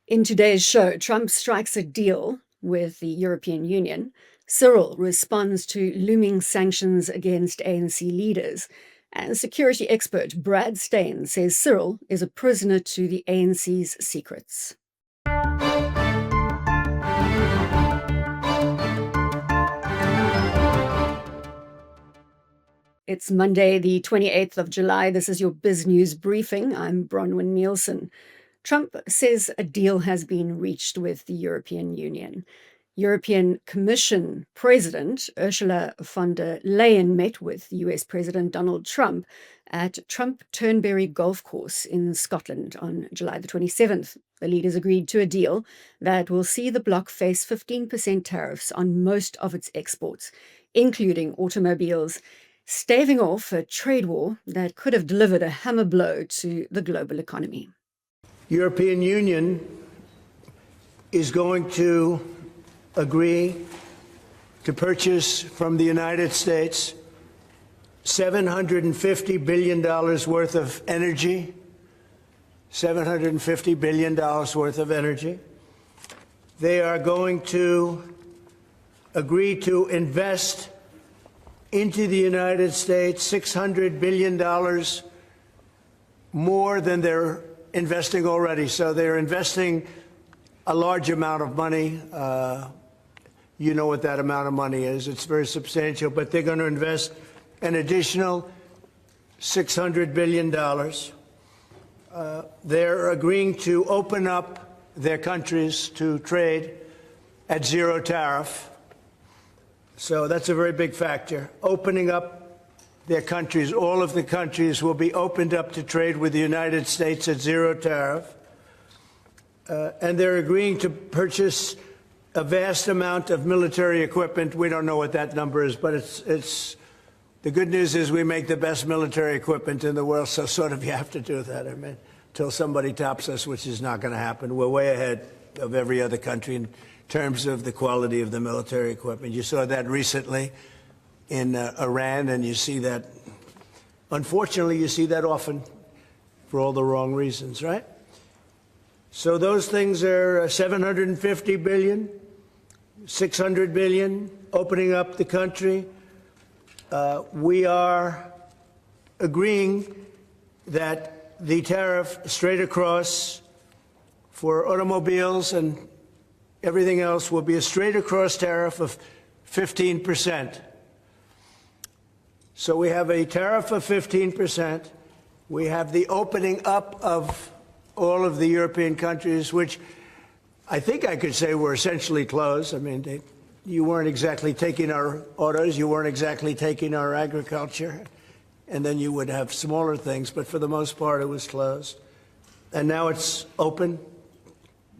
In today's show, Trump strikes a deal with the European Union. Cyril responds to looming sanctions against ANC leaders. And security expert Brad Steyn says Cyril is a prisoner to the ANC's secrets. It's Monday, the 28th of July. This is your BizNews Briefing. I'm Bronwyn Nielsen. Trump says a deal has been reached with the European Union. European Commission President Ursula von der Leyen met with US President Donald Trump at Trump Turnberry Golf Course in Scotland on July the 27th. The leaders agreed to a deal that will see the bloc face 15% tariffs on most of its exports, including automobiles, staving off a trade war that could have delivered a hammer blow to the global economy. European Union is going to agree to purchase from the United States $750 billion worth of energy. $750 billion worth of energy. They are going to agree to invest into the United States $600 billion more than they're investing already. So they're investing a large amount of money. You know what that amount of money is. It's very substantial, but they're going to invest an additional $600 billion. They're agreeing to open up their countries to trade at zero tariff. So that's a very big factor. Opening up their countries, all of the countries will be opened up to trade with the United States at zero tariff. And they're agreeing to purchase a vast amount of military equipment. We don't know what that number is, but it's the good news is we make the best military equipment in the world, so sort of you have to do that. I mean, until somebody tops us, which is not going to happen. We're way ahead of every other country in terms of the quality of the military equipment. You saw that recently in Iran, and you see that, unfortunately, you see that often for all the wrong reasons, right? So those things are $750 billion, $600 billion, opening up the country. We are agreeing that the tariff straight across for automobiles and everything else will be a straight across tariff of 15%. So we have a tariff of 15%. We have the opening up of all of the European countries, which I think I could say were essentially closed. I mean, you weren't exactly taking our autos, you weren't exactly taking our agriculture, and then you would have smaller things, but for the most part it was closed. And now it's open.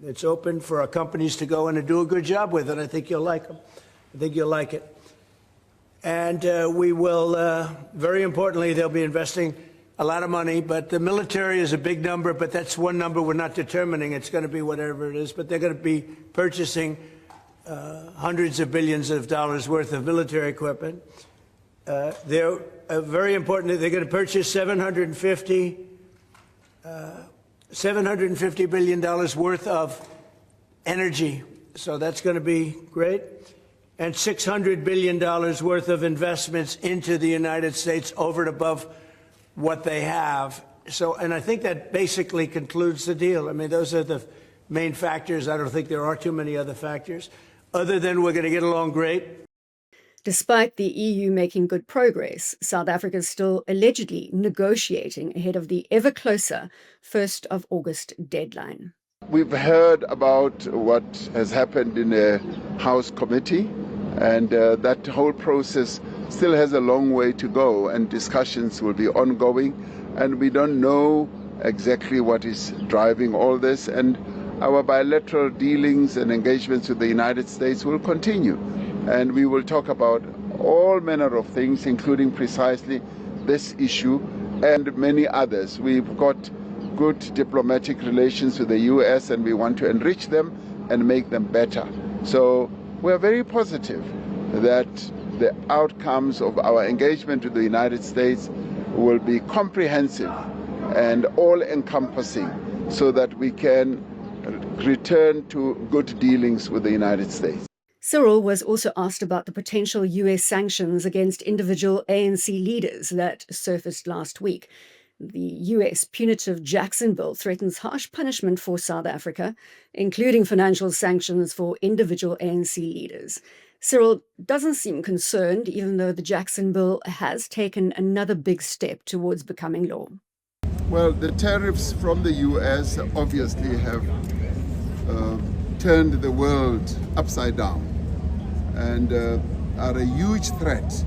It's open for our companies to go in and do a good job with it. I think you'll like them. I think you'll like it. And we will, very importantly, they'll be investing a lot of money, but the military is a big number, but that's one number we're not determining. It's going to be whatever it is, but they're going to be purchasing hundreds of billions of dollars worth of military equipment. They're very important. They're going to purchase $750 billion worth of energy. So that's going to be great. And $600 billion worth of investments into the United States over and above what they have. So, and I think that basically concludes the deal. I mean, those are the main factors. I don't think there are too many other factors, other than we're going to get along great. Despite the EU making good progress, South Africa is still allegedly negotiating ahead of the ever closer 1st of August deadline. We've heard about what has happened in a House committee, and that whole process still has a long way to go, and discussions will be ongoing, and we don't know exactly what is driving all this, and our bilateral dealings and engagements with the United States will continue, and we will talk about all manner of things, including precisely this issue and many others. We've got good diplomatic relations with the US, and we want to enrich them and make them better. So we're very positive that the outcomes of our engagement with the United States will be comprehensive and all-encompassing, so that we can return to good dealings with the United States. Cyril was also asked about the potential US sanctions against individual ANC leaders that surfaced last week. The US punitive Jackson bill threatens harsh punishment for South Africa, including financial sanctions for individual ANC leaders. Cyril doesn't seem concerned, even though the Jackson bill has taken another big step towards becoming law. Well, the tariffs from the US obviously have turned the world upside down and are a huge threat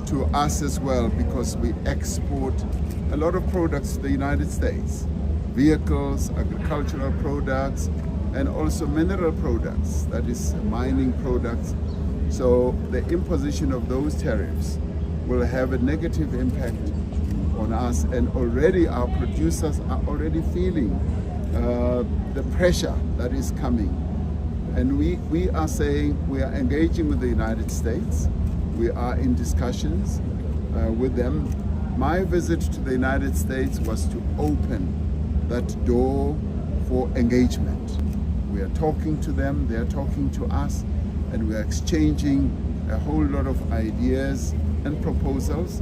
to us as well, because we export a lot of products to the United States, vehicles, agricultural products, and also mineral products, that is mining products. So the imposition of those tariffs will have a negative impact on us, and already our producers are already feeling the pressure that is coming. And we are saying we are engaging with the United States. We are in discussions with them. My visit to the United States was to open that door for engagement. We are talking to them, they are talking to us, and we are exchanging a whole lot of ideas and proposals.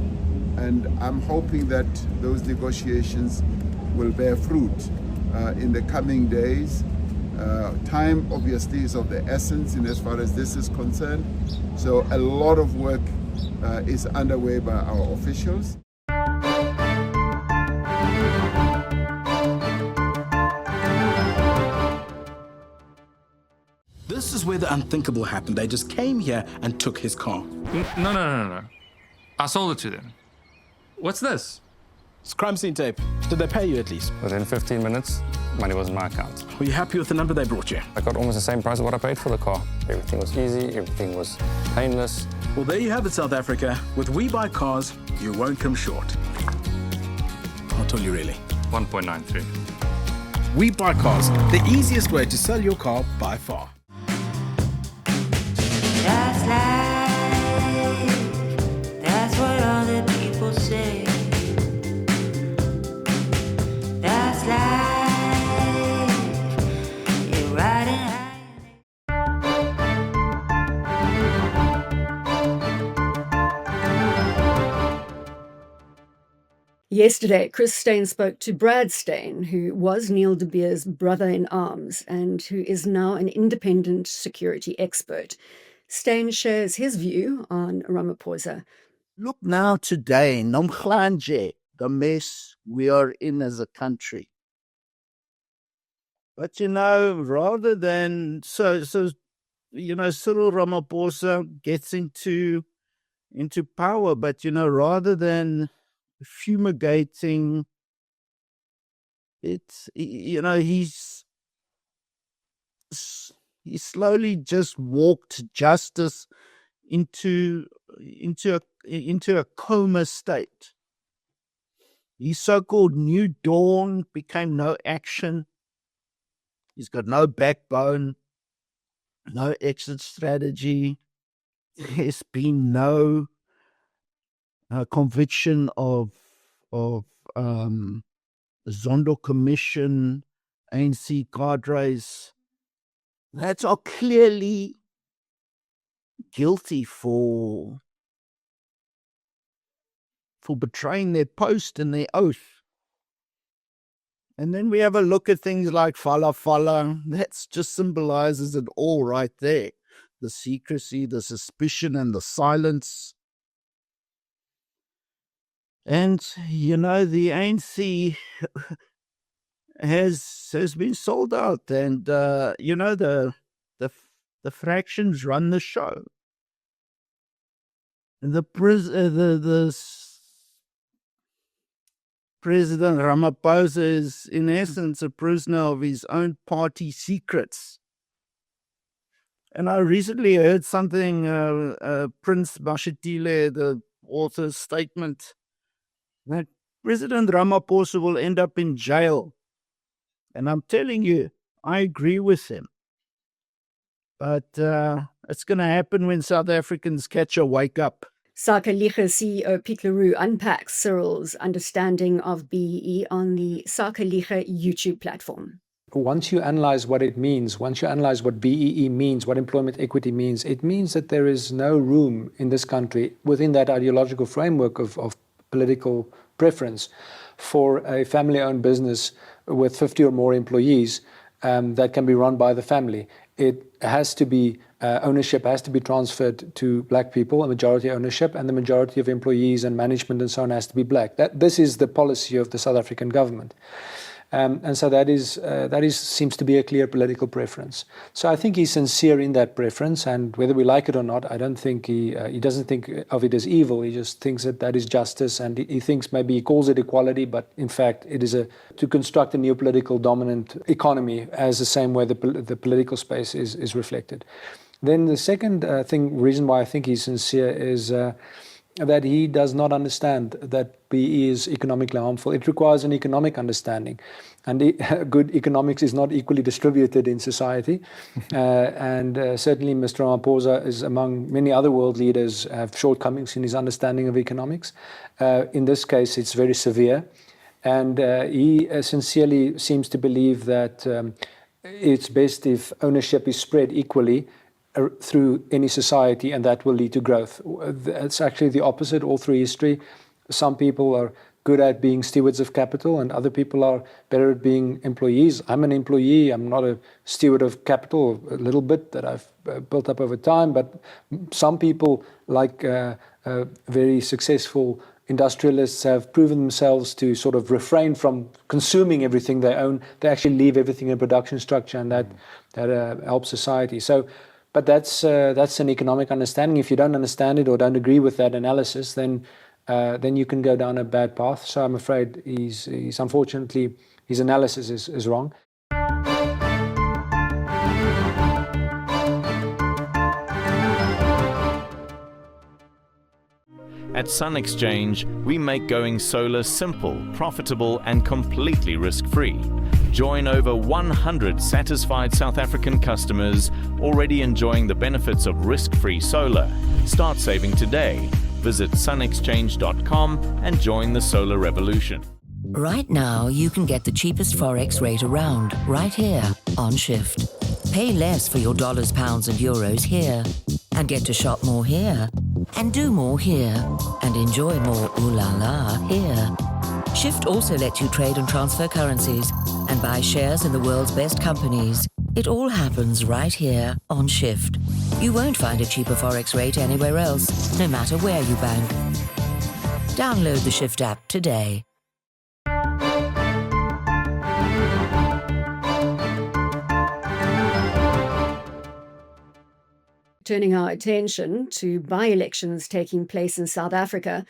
And I'm hoping that those negotiations will bear fruit in the coming days. Time obviously is of the essence in as far as this is concerned. So a lot of work is underway by our officials. This is where the unthinkable happened. They just came here and took his car. No. I sold it to them. What's this? It's crime scene tape. Did they pay you at least? Within 15 minutes, money was in my account. Were you happy with the number they brought you? I got almost the same price of what I paid for the car. Everything was easy, everything was painless. Well, there you have it, South Africa. With We Buy Cars, you won't come short. I'll tell you really. 1.93. We Buy Cars, the easiest way to sell your car by far. That's life. That's what all the people say. That's life. You're riding high. Yesterday, Chris Steyn spoke to Brad Steyn, who was Neil de Beer's brother-in-arms and who is now an independent security expert. Steyn shares his view on Ramaphosa. Look now today, namhlanje, the mess we are in as a country. But rather than Cyril Ramaphosa gets into power, but rather than fumigating, he's slowly just walked justice into a coma state. His so-called new dawn became no action. He's got no backbone, no exit strategy. There's been no conviction of the Zondo Commission, ANC cadres that are clearly guilty for betraying their post and their oath. And then we have a look at things like Fala. That just symbolizes it all right there. The secrecy, the suspicion, and the silence. And, the ANC has been sold out. And, the fractions run the show. And the President Ramaphosa is, in essence, a prisoner of his own party secrets. And I recently heard something, Prince Mashatile, the author's statement, that President Ramaphosa will end up in jail. And I'm telling you, I agree with him. But it's going to happen when South Africans catch a wake up. Sakeliga CEO Piet Roux unpacks Cyril's understanding of BEE on the Sakeliga YouTube platform. once you analyze what it means, once you analyze what BEE means, what employment equity means, it means that there is no room in this country within that ideological framework of political preference for a family-owned business with 50 or more employees that can be run by the family. It has to be, ownership has to be transferred to black people, a majority ownership, and the majority of employees and management and so on has to be black. This is the policy of the South African government. And so that seems to be a clear political preference. So I think he's sincere in that preference, and whether we like it or not, I don't think he doesn't think of it as evil. He just thinks that is justice, and he thinks maybe he calls it equality, but in fact it is to construct a new political dominant economy as the same way the political space is reflected. Then the second reason why I think he's sincere is that he does not understand that BE is economically harmful. It requires an economic understanding. And good economics is not equally distributed in society. And certainly Mr. Ramaphosa is, among many other world leaders, have shortcomings in his understanding of economics. In this case, it's very severe. And he sincerely seems to believe that it's best if ownership is spread equally through any society, and that will lead to growth. It's actually the opposite all through history. Some people are good at being stewards of capital, and other people are better at being employees. I'm an employee. I'm not a steward of capital, a little bit that I've built up over time, but some people, like very successful industrialists, have proven themselves to sort of refrain from consuming everything they own. They actually leave everything in production structure, and that helps society. But that's an economic understanding. If you don't understand it or don't agree with that analysis, then you can go down a bad path. So I'm afraid he's unfortunately, his analysis is wrong. At Sun Exchange, we make going solar simple, profitable, and completely risk-free. Join over 100 satisfied South African customers already enjoying the benefits of risk-free solar. Start saving today. Visit sunexchange.com and join the solar revolution. Right now, you can get the cheapest Forex rate around, right here, on Shift. Pay less for your dollars, pounds, and euros here, and get to shop more here, and do more here, and enjoy more ooh la la here. Shift also lets you trade and transfer currencies and buy shares in the world's best companies. It all happens right here on Shift. You won't find a cheaper Forex rate anywhere else, no matter where you bank. Download the Shift app today. Turning our attention to by-elections taking place in South Africa,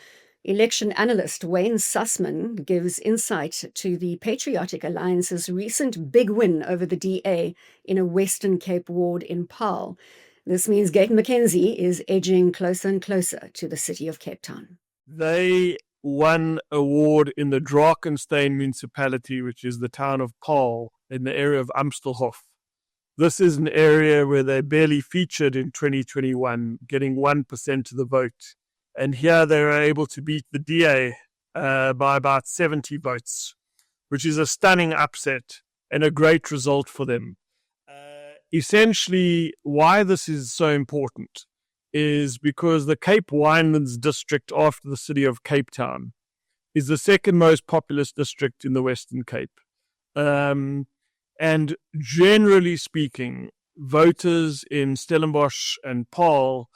election analyst Wayne Sussman gives insight to the Patriotic Alliance's recent big win over the DA in a Western Cape ward in Paarl. This means Gayton McKenzie is edging closer and closer to the city of Cape Town. They won a ward in the Drakensberg municipality, which is the town of Paarl, in the area of Ampstelhof. This is an area where they barely featured in 2021, getting 1% of the vote. And here they were able to beat the DA by about 70 votes, which is a stunning upset and a great result for them. Essentially, why this is so important is because the Cape Winelands district, after the city of Cape Town, is the second most populous district in the Western Cape. And generally speaking, voters in Stellenbosch and Paarl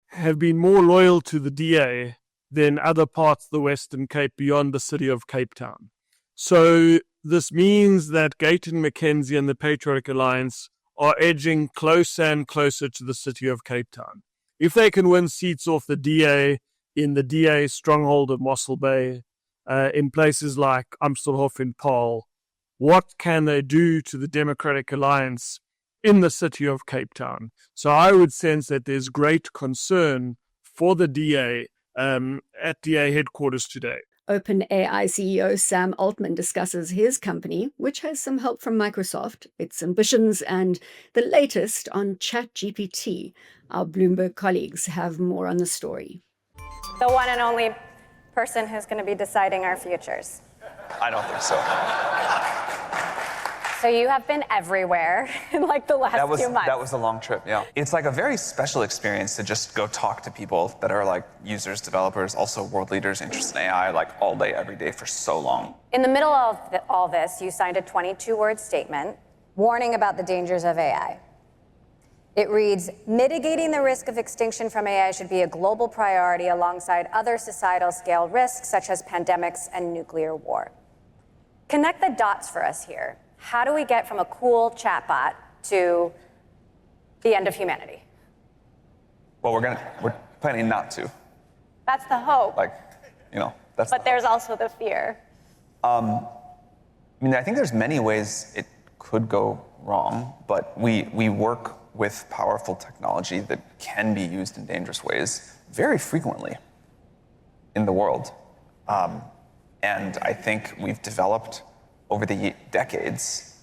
have been more loyal to the DA than other parts of the Western Cape beyond the city of Cape Town. So this means that Gayton McKenzie and the Patriotic Alliance are edging closer and closer to the city of Cape Town. If they can win seats off the DA in the DA stronghold of Mossel Bay, in places like Ampstelhof and Paarl, what can they do to the Democratic Alliance in the city of Cape Town? So I would sense that there's great concern for the DA at DA headquarters today. OpenAI CEO Sam Altman discusses his company, which has some help from Microsoft, its ambitions, and the latest on ChatGPT. Our Bloomberg colleagues have more on the story. The one and only person who's going to be deciding our futures. I don't think so. So you have been everywhere in like the last few months. That was a long trip, yeah. It's like a very special experience to just go talk to people that are like users, developers, also world leaders interested in AI, like all day, every day for so long. In the middle of all this, you signed a 22-word statement warning about the dangers of AI. It reads, mitigating the risk of extinction from AI should be a global priority alongside other societal scale risks such as pandemics and nuclear war. Connect the dots for us here. How do we get from a cool chatbot to the end of humanity? Well, we're planning not to. That's the hope. Like, you know, that's But there's also the fear. I mean, I think there's many ways it could go wrong, but we work with powerful technology that can be used in dangerous ways very frequently in the world. And I think we've developed over the decades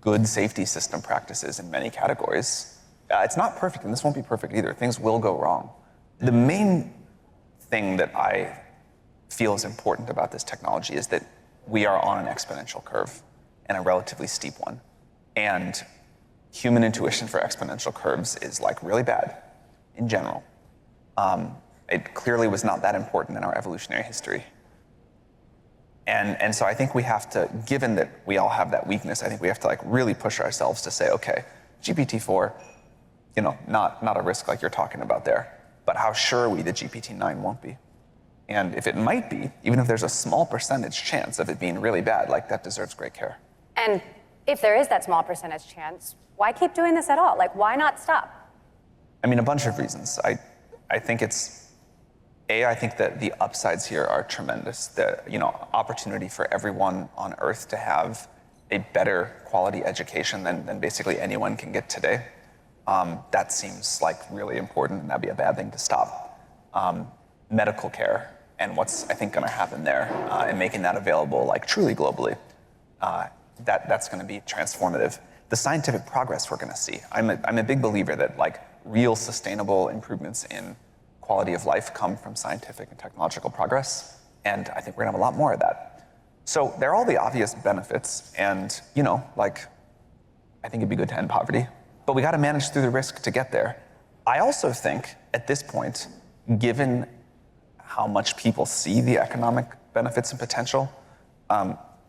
good safety system practices in many categories. It's not perfect, and this won't be perfect either. Things will go wrong. The main thing that I feel is important about this technology is that we are on an exponential curve, and a relatively steep one. And human intuition for exponential curves is like really bad in general. It clearly was not that important in our evolutionary history. And so I think we have to, given that we all have that weakness, I think we have to like really push ourselves to say, okay, GPT-4, you know, not a risk like you're talking about there, but how sure are we that GPT-9 won't be? And if it might be, even if there's a small percentage chance of it being really bad, like that deserves great care. And if there is that small percentage chance, why keep doing this at all? Like, why not stop? I mean, a bunch of reasons. I think I think that the upsides here are tremendous. The, you know, opportunity for everyone on Earth to have a better quality education than basically anyone can get today. That seems like really important, and that'd be a bad thing to stop. Medical care and what's, I think, going to happen there, and making that available like truly globally, that's going to be transformative. The scientific progress we're going to see. I'm a big believer that like real sustainable improvements in quality of life come from scientific and technological progress, and I think we're gonna have a lot more of that. So there are all the obvious benefits, and you know, like, I think it'd be good to end poverty, but we gotta manage through the risk to get there. I also think at this point, given how much people see the economic benefits and potential,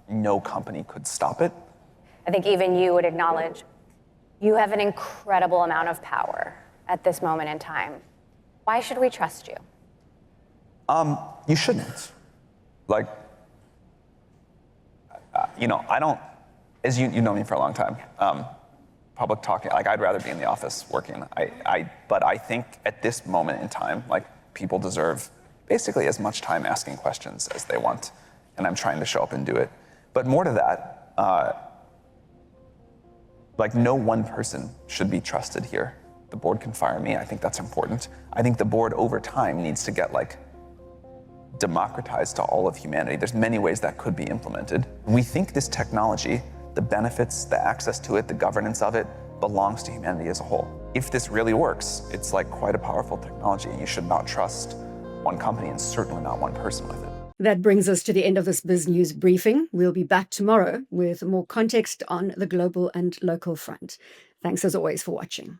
no company could stop it. I think even you would acknowledge you have an incredible amount of power at this moment in time. Why should we trust you? You shouldn't. Like, you know, I don't, as you know me for a long time, public talking, like I'd rather be in the office working. But I think at this moment in time, like people deserve basically as much time asking questions as they want. And I'm trying to show up and do it. But more to that, like no one person should be trusted here. The board can fire me. I think that's important. I think the board over time needs to get like democratized to all of humanity. There's many ways that could be implemented. We think this technology, the benefits, the access to it, the governance of it, belongs to humanity as a whole. If this really works, it's like quite a powerful technology, and you should not trust one company and certainly not one person with it. That brings us to the end of this BizNews briefing. We'll be back tomorrow with more context on the global and local front. Thanks as always for watching.